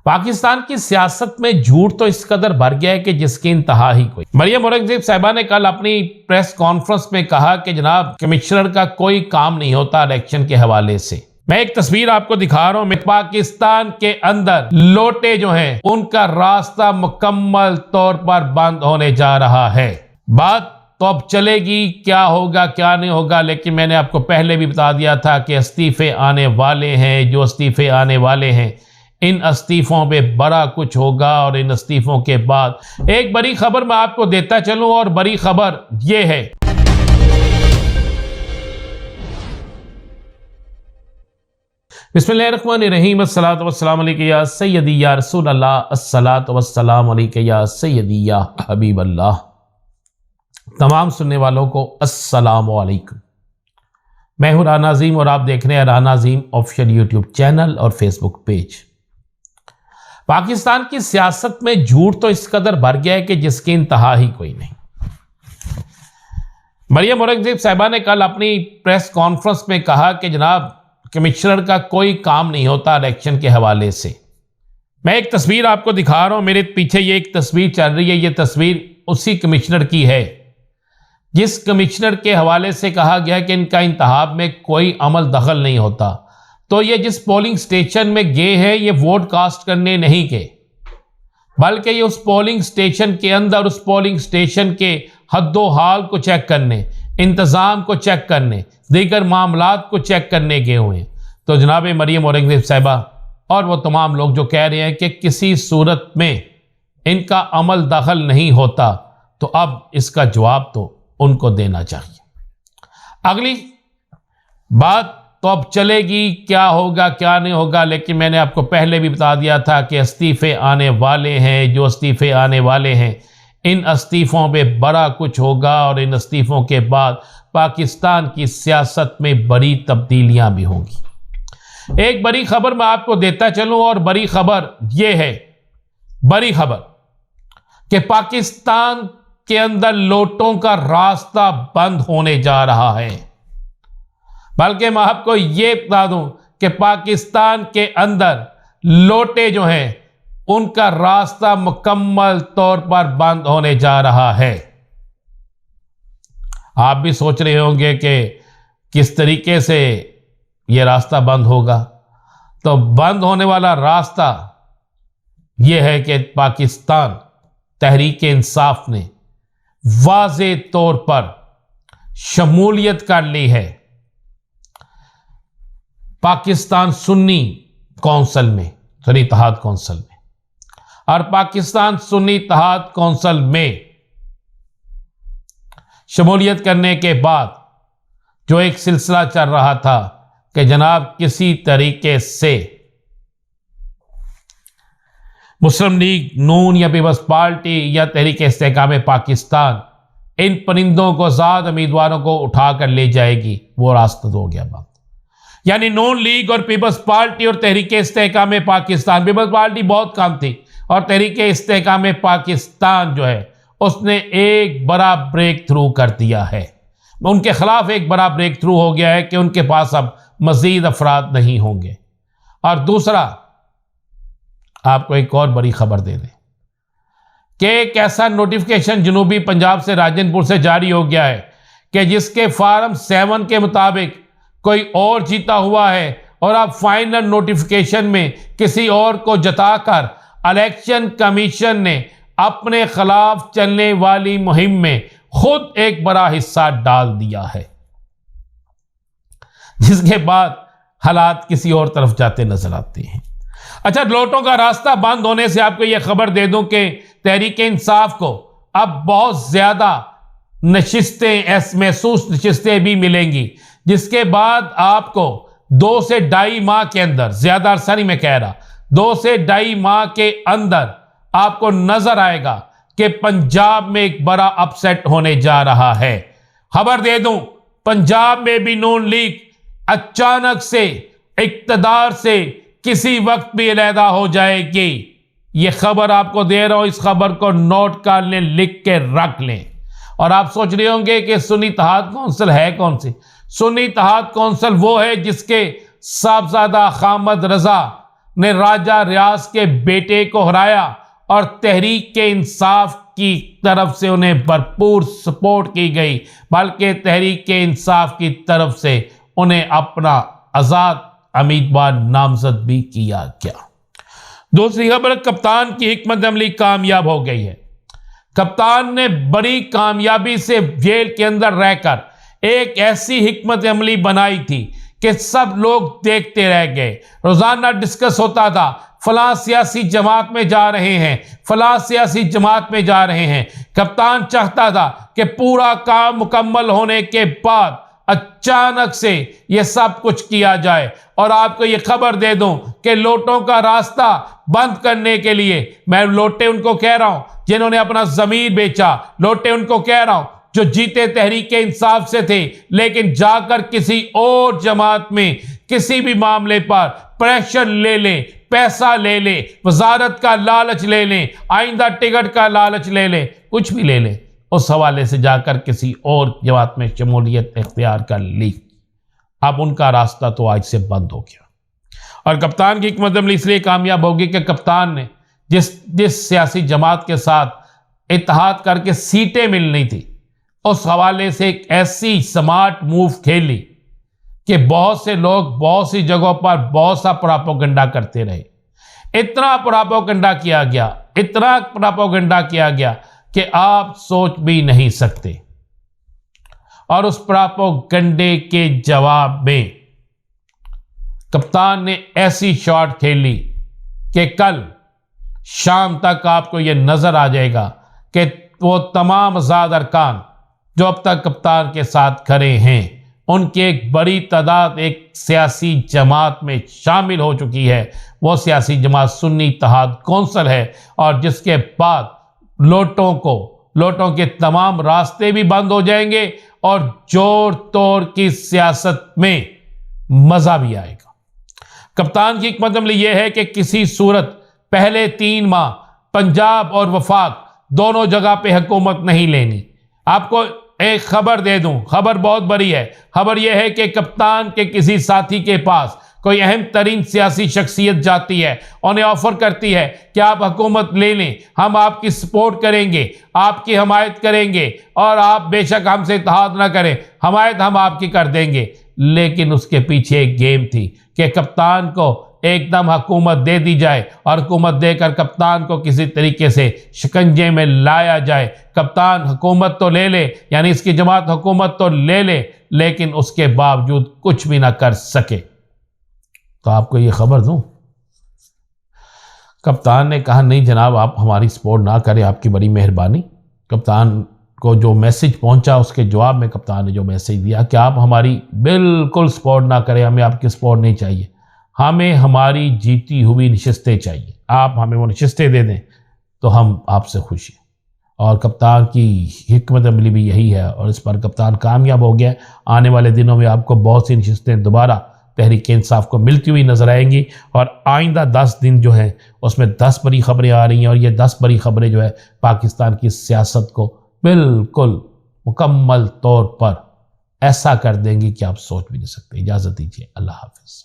پاکستان کی سیاست میں جھوٹ تو اس قدر بھر گیا ہے کہ جس کی انتہا ہی کوئی۔ مریم اورنگزیب صاحبہ نے کل اپنی پریس کانفرنس میں کہا کہ جناب کمشنر کا کوئی کام نہیں ہوتا الیکشن کے حوالے سے۔ میں ایک تصویر آپ کو دکھا رہا ہوں، پاکستان کے اندر لوٹے جو ہیں ان کا راستہ مکمل طور پر بند ہونے جا رہا ہے۔ بات تو اب چلے گی کیا ہوگا کیا نہیں ہوگا، لیکن میں نے آپ کو پہلے بھی بتا دیا تھا کہ استعفے آنے والے ہیں، جو استعفے آنے والے ہیں ان استعفوں پہ بڑا کچھ ہوگا، اور ان استعفوں کے بعد ایک بڑی خبر میں آپ کو دیتا چلوں، اور بڑی خبر یہ ہے بسم اللہ الرحمن الرحیم، الصلاۃ والسلام علیک یا سیدی یا رسول اللہ، الصلاۃ والسلام علیک یا سیدی یا حبیب اللہ۔ تمام سننے والوں کو السلام علیکم، میں ہوں رانا عظیم اور آپ دیکھ رہے ہیں رانا عظیم آفیشیل یوٹیوب چینل اور فیس بک پیج۔ پاکستان کی سیاست میں جھوٹ تو اس قدر بھر گیا ہے کہ جس کی انتہا ہی کوئی نہیں۔ مریم اورنگزیب صاحبہ نے کل اپنی پریس کانفرنس میں کہا کہ جناب کمشنر کا کوئی کام نہیں ہوتا الیکشن کے حوالے سے۔ میں ایک تصویر آپ کو دکھا رہا ہوں، میرے پیچھے یہ ایک تصویر چل رہی ہے، یہ تصویر اسی کمشنر کی ہے جس کمشنر کے حوالے سے کہا گیا کہ ان کا انتخاب میں کوئی عمل دخل نہیں ہوتا۔ تو یہ جس پولنگ سٹیشن میں گئے ہیں یہ ووٹ کاسٹ کرنے نہیں گئے، بلکہ یہ اس پولنگ سٹیشن کے اندر اس پولنگ سٹیشن کے حد و حال کو چیک کرنے، انتظام کو چیک کرنے، دیگر معاملات کو چیک کرنے گئے ہوئے ہیں۔ تو جناب مریم اورنگزیب صاحبہ اور وہ تمام لوگ جو کہہ رہے ہیں کہ کسی صورت میں ان کا عمل دخل نہیں ہوتا، تو اب اس کا جواب تو ان کو دینا چاہیے۔ اگلی بات تو اب چلے گی کیا ہوگا کیا نہیں ہوگا، لیکن میں نے آپ کو پہلے بھی بتا دیا تھا کہ استعفے آنے والے ہیں، جو استعفے آنے والے ہیں ان استعفوں پہ بڑا کچھ ہوگا، اور ان استعفوں کے بعد پاکستان کی سیاست میں بڑی تبدیلیاں بھی ہوں گی۔ ایک بڑی خبر میں آپ کو دیتا چلوں، اور بڑی خبر یہ ہے، بڑی خبر کہ پاکستان کے اندر لوٹوں کا راستہ بند ہونے جا رہا ہے۔ بلکہ میں آپ کو یہ بتا دوں کہ پاکستان کے اندر لوٹے جو ہیں ان کا راستہ مکمل طور پر بند ہونے جا رہا ہے۔ آپ بھی سوچ رہے ہوں گے کہ کس طریقے سے یہ راستہ بند ہوگا، تو بند ہونے والا راستہ یہ ہے کہ پاکستان تحریک انصاف نے واضح طور پر شمولیت کر لی ہے پاکستان سنی کونسل میں، سنی اتحاد کونسل میں، اور پاکستان سنی اتحاد کونسل میں شمولیت کرنے کے بعد جو ایک سلسلہ چل رہا تھا کہ جناب کسی طریقے سے مسلم لیگ، نون یا پیپلز پارٹی یا تحریک استحکام پاکستان ان پرندوں کو آزاد امیدواروں کو اٹھا کر لے جائے گی، وہ راستہ تو ہو گیا بند۔ یعنی نون لیگ اور پیپلز پارٹی اور تحریک استحکام پاکستان، پیپلز پارٹی بہت کم تھی، اور تحریک استحکام پاکستان جو ہے اس نے ایک بڑا بریک تھرو کر دیا ہے۔ ان کے خلاف ایک بڑا بریک تھرو ہو گیا ہے کہ ان کے پاس اب مزید افراد نہیں ہوں گے۔ اور دوسرا آپ کو ایک اور بڑی خبر دے دیں کہ ایک ایسا نوٹیفیکیشن جنوبی پنجاب سے راجن پور سے جاری ہو گیا ہے کہ جس کے فارم 7 کے مطابق کوئی اور جیتا ہوا ہے، اور اب فائنل نوٹیفیکیشن میں کسی اور کو جتا کر الیکشن کمیشن نے اپنے خلاف چلنے والی مہم میں خود ایک بڑا حصہ ڈال دیا ہے، جس کے بعد حالات کسی اور طرف جاتے نظر آتے ہیں۔ اچھا، لوٹوں کا راستہ بند ہونے سے آپ کو یہ خبر دے دوں کہ تحریک انصاف کو اب بہت زیادہ نشستیں، محسوس نشستیں بھی ملیں گی، جس کے بعد آپ کو 2 سے 2.5 ماہ کے اندر، زیادہ عرصہ نہیں میں کہہ رہا، 2 سے 2.5 ماہ کے اندر آپ کو نظر آئے گا کہ پنجاب میں ایک بڑا اپ سیٹ ہونے جا رہا ہے۔ خبر دے دوں، پنجاب میں بھی نون لیگ اچانک سے اقتدار سے کسی وقت بھی علیحدہ ہو جائے گی۔ یہ خبر آپ کو دے رہا ہوں، اس خبر کو نوٹ کر لیں، لکھ کے رکھ لیں۔ اور آپ سوچ رہے ہوں گے کہ سنی اتحاد کونسل ہے کون سی؟ سنی اتحاد کونسل وہ ہے جس کے صاحبزادہ خامد رضا نے راجہ ریاض کے بیٹے کو ہرایا اور تحریک انصاف کی طرف سے انہیں بھرپور سپورٹ کی گئی، بلکہ تحریک انصاف کی طرف سے انہیں اپنا آزاد امیدوار نامزد بھی کیا گیا۔ دوسری خبر، کپتان کی حکمت عملی کامیاب ہو گئی ہے۔ کپتان نے بڑی کامیابی سے جیل کے اندر رہ کر ایک ایسی حکمت عملی بنائی تھی کہ سب لوگ دیکھتے رہ گئے۔ روزانہ ڈسکس ہوتا تھا، فلاں سیاسی جماعت میں جا رہے ہیں، فلاں سیاسی جماعت میں جا رہے ہیں۔ کپتان چاہتا تھا کہ پورا کام مکمل ہونے کے بعد اچانک سے یہ سب کچھ کیا جائے۔ اور آپ کو یہ خبر دے دوں کہ لوٹوں کا راستہ بند کرنے کے لیے، میں لوٹے ان کو کہہ رہا ہوں جنہوں نے اپنا ضمیر بیچا، لوٹے ان کو کہہ رہا ہوں جو جیتے تحریک انصاف سے تھے لیکن جا کر کسی اور جماعت میں کسی بھی معاملے پر پریشر لے لیں، پیسہ لے لیں، وزارت کا لالچ لے لیں، آئندہ ٹکٹ کا لالچ لے لیں، کچھ بھی لے لیں، اس حوالے سے جا کر کسی اور جماعت میں شمولیت اختیار کر لی۔ اب ان کا راستہ تو آج سے بند ہو گیا۔ اور کپتان کی حکمت عملی اس لیے کامیاب ہوگی کہ کپتان نے جس سیاسی جماعت کے ساتھ اتحاد کر کے سیٹیں ملنی تھی، اس حوالے سے ایک ایسی سمارٹ موو کھیلی کہ بہت سے لوگ بہت سی جگہوں پر بہت سا پراپوگنڈا کرتے رہے۔ اتنا پراپوگنڈا کیا گیا کہ آپ سوچ بھی نہیں سکتے۔ اور اس پراپوگنڈے کے جواب میں کپتان نے ایسی شاٹ کھیلی کہ کل شام تک آپ کو یہ نظر آ جائے گا کہ وہ تمام آزاد ارکان جو اب تک کپتان کے ساتھ کھڑے ہیں، ان کی ایک بڑی تعداد ایک سیاسی جماعت میں شامل ہو چکی ہے۔ وہ سیاسی جماعت سنی اتحاد کونسل ہے، اور جس کے بعد لوٹوں کے تمام راستے بھی بند ہو جائیں گے اور جوڑ توڑ کی سیاست میں مزہ بھی آئے گا۔ کپتان کی حکمت عملی یہ ہے کہ کسی صورت پہلے 3 ماہ پنجاب اور وفاق دونوں جگہ پہ حکومت نہیں لینی۔ آپ کو ایک خبر دے دوں، خبر بہت بڑی ہے۔ خبر یہ ہے کہ کپتان کے کسی ساتھی کے پاس کوئی اہم ترین سیاسی شخصیت جاتی ہے، انہیں آفر کرتی ہے کہ آپ حکومت لے لیں، ہم آپ کی سپورٹ کریں گے، آپ کی حمایت کریں گے، اور آپ بے شک ہم سے اتحاد نہ کریں، حمایت ہم آپ کی کر دیں گے۔ لیکن اس کے پیچھے ایک گیم تھی کہ کپتان کو ایک دم حکومت دے دی جائے، اور حکومت دے کر کپتان کو کسی طریقے سے شکنجے میں لایا جائے۔ کپتان حکومت تو لے لے، یعنی اس کی جماعت حکومت تو لے لے، لیکن اس کے باوجود کچھ بھی نہ کر سکے۔ تو آپ کو یہ خبر دوں، کپتان نے کہا نہیں جناب، آپ ہماری سپورٹ نہ کریں، آپ کی بڑی مہربانی۔ کپتان کو جو میسج پہنچا، اس کے جواب میں کپتان نے جو میسج دیا کہ آپ ہماری بالکل سپورٹ نہ کریں، ہمیں آپ کی سپورٹ نہیں چاہیے، ہمیں ہماری جیتی ہوئی نشستیں چاہیے، آپ ہمیں وہ نشستیں دے دیں تو ہم آپ سے خوش ہیں۔ اور کپتان کی حکمت عملی بھی یہی ہے، اور اس پر کپتان کامیاب ہو گیا۔ آنے والے دنوں میں آپ کو بہت سی نشستیں دوبارہ تحریک انصاف کو ملتی ہوئی نظر آئیں گی، اور آئندہ 10 دن جو ہیں اس میں 10 بڑی خبریں آ رہی ہیں، اور یہ 10 بڑی خبریں جو ہے پاکستان کی سیاست کو بالکل مکمل طور پر ایسا کر دیں گی کہ آپ سوچ بھی نہیں سکتے۔ اجازت دیجیے، اللہ حافظ۔